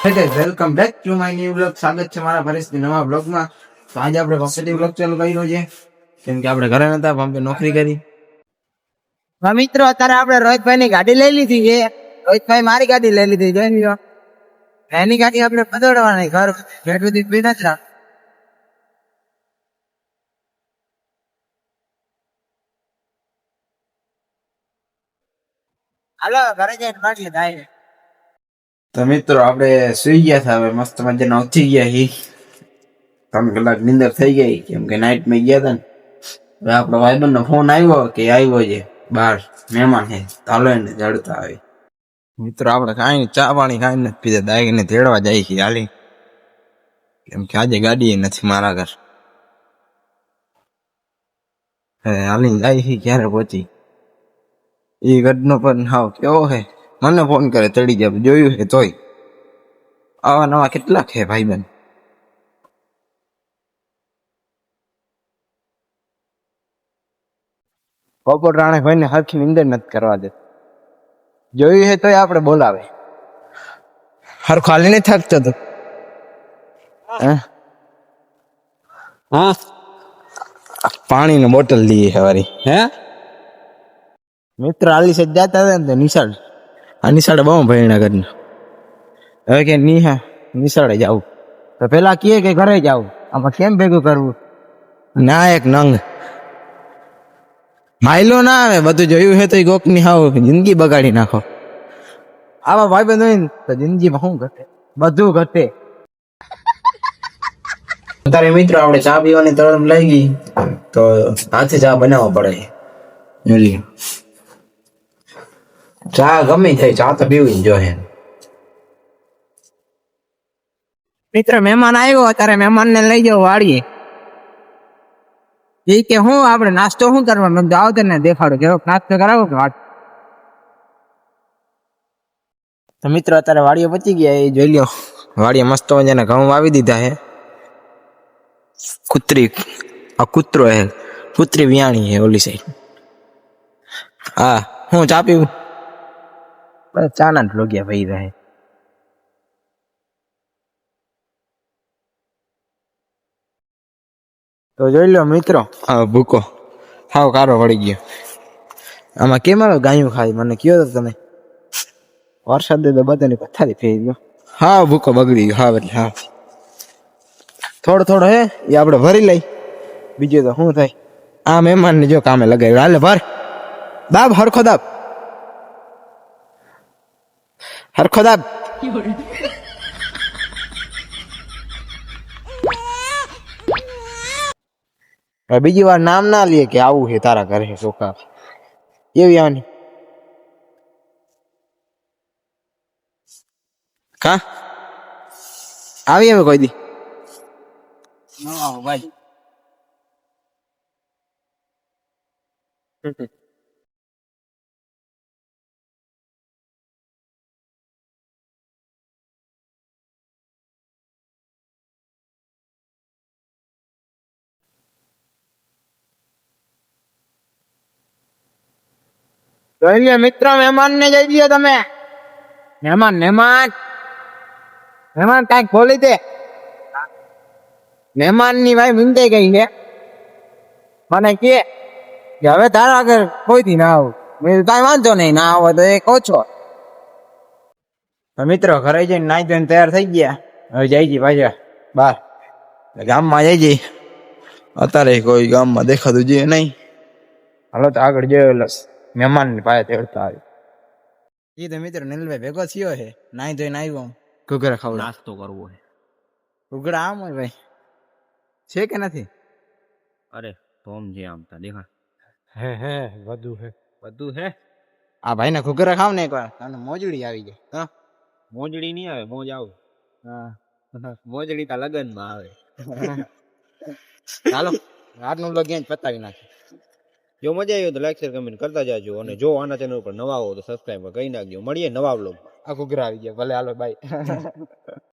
હે guys welcome back to my new blog. સ્વાગત છે મારા ફરીથી નવા બ્લોગમાં. તો આજે આપણે પંપેથી બ્લોગ ચાલુ કર્યો છે કેમ કે આપણે ઘરે નતા, પંપે નોકરી કરી. હા મિત્રો, અત્યારે આપણે રોહિતભાઈ ની ગાડી લઈ લીધી છે. રોહિતભાઈ મારી ગાડી લઈ લીધી જોઈ લ્યો. એની ગાડી આપણે બદલવાની, ઘર ભેટ સુધી બી નથી રાખ. હાલો ઘરે જઈને બાટલી થાય. તો મિત્રો આપણે સુઈ ગયા હતા, હવે મસ્ત મજાના ઉઠી ગયા હી. 3 કલાક નીંદર થઈ ગઈ કેમ કે નાઈટ માં ગયા હતા ને. હવે આપણો ભાઈબંધ નો ફોન આવ્યો કે આવ્યો છે બહાર મહેમાન છે, ચાલો એને જડતા આવે. મિત્રો આપણે કાંઈ ચા પાણી કાંઈ નથી પીધા, દાઈને તેડવા જાય છે હાલી, કેમ કે આજે ગાડી નથી મારા ઘર. હાલી જાય છે ક્યારે પહોંચી એ ગઢનો પણ હાવ કેવો હે, મને ફોન કરે ચડી ગયા, જોયું હે તોય. આવા નવા કેટલાક હે ભાઈબંધ. બપોર રાણે ભાઈ ને હરખી નિંદર નથી કરવા દે, જોયું હે તોય આપણે બોલાવે. હરખો હાલી નહીં થાકતો તો હા પાણી ની બોટલ લઈએ હવારી હે મિત્ર. આલી સાઈડ જતા હતા ને નિશાળ, આ નિશાળે બહુ ભણ્યા ઘરના. હવે કે નિશાળે જાવું તો પેલા કીએ કે ઘરે જાવું, આમાં કેમ ભેગું કરવું? ના એક નંગ માયલો ના આવે, બધું જોયું હે તો ગોક ની હાવ જિંદગી બગાડી નાખો. આવા ભાઈબંધ હોય ને તો જિંદગીમાં શું ઘટે? બધું ઘટે. તારે મિત્રો આપણે ચા પીવાની તરફ લઈ ગઈ તો હાથે ચા બનાવવા પડે. ચા ગમે થાય, ચા તો પીવી જોઈએ. મિત્ર મહેમાન આવ્યો, અત્યારે મહેમાન ને લઈ જાવ વાડીએ. એ કે હું આપણે નાસ્તો શું કરવાનો? જાવ તને દેખાડો, જેવો નાસ્તો કરાવો કે વાત. તો મિત્રો અત્યારે વાડીએ પચી ગયા, એ જોઈ લ્યો. વાડીએ મસ્ત મજાના ઘઉં વાવી દીધા હે. કૂતરી આ કૂતરો હે, કૂતરી વિયાણી હે ઓલી સાઈડ. હા હું ચા પીવું, ચા ના લોગિયા ભાઈ રહે. તો જોઈ લો મિત્રો, હા ભૂકો હાવ કારો વળી ગયો. આમાં કેમ આવે ગાયું ખાય મને કયો તો તમે? વરસાદ દે તો બધાની પથારી ફેરી ગયો. હા ભૂકો બગડી ગયો, હા એટલે હા. થોડો થોડો હે એ આપણે ભરી લઈ, બીજું તો શું થાય. આ મહેમાન ને જો કામે લગાવ્યું, હાલે ભર દાબ, હરખો દાબ, હરખો દાબ. બીજી વાર નામ ના લે કે આવું છે તારા ઘરે ચોખા એવી આની કા આવી અમે કોઈ દી ભાઈ. જોઈ લ્યો મિત્રો, મહેમાન ને જઈ લ્યો તમે. મહેમાન મહેમાન મહેમાન કાંઈક બોલી દે. મહેમાન ની ભાઈ મિંટાઈ ગઈ છે, મને કે હવે તારા આગળ કોઈથી ના આવું. મેં કાંઈ વાંધો નહીં, ના આવો તો એક ઓછો. મિત્રો ઘરે જઈને નાઈ ધોઈને તૈયાર થઈ ગયા, હવે જાય છે પાછા બાર ગામમાં જાય છે. અત્યારે કોઈ ગામમાં દેખાતું જોઈએ નહીં. હાલો તો આગળ જોયેલો મહેમાન ની પાસે તેડતા આવ્યો. એ તો મિત્ર નીલભાઈ ભેગો થયો છે, નાઈ ધોઈને આવ્યો. ઘૂઘરા ખાવ નાસ્તો કરવો છે. ઘૂઘરા આમ હોય ભાઈ, છે કે નથી? અરે તોમ જે આમ તા દેખા હે બધું હે, બધું હે. આ ભાઈ ને ઘૂઘરા ખાવ ને એકવાર, તને મોજડી આવી જાય. હા મોજડી નહીં આવે, મોજ આવે. હા મોજડી તા લગન માં આવે. ચાલો આજનો બ્લોગ અહીં જ પતાવી નાખે. જો મજા આવી તો લાઈક શેર કમેન્ટ કરતા જાજો, અને જો આના ચેનલ પર નવા હો તો સબસ્ક્રાઇબ કરી નાખજો. મળીએ નવા બ્લોગ. આ ઘૂઘરા આવી ગયા, ભલે હાલો બાય.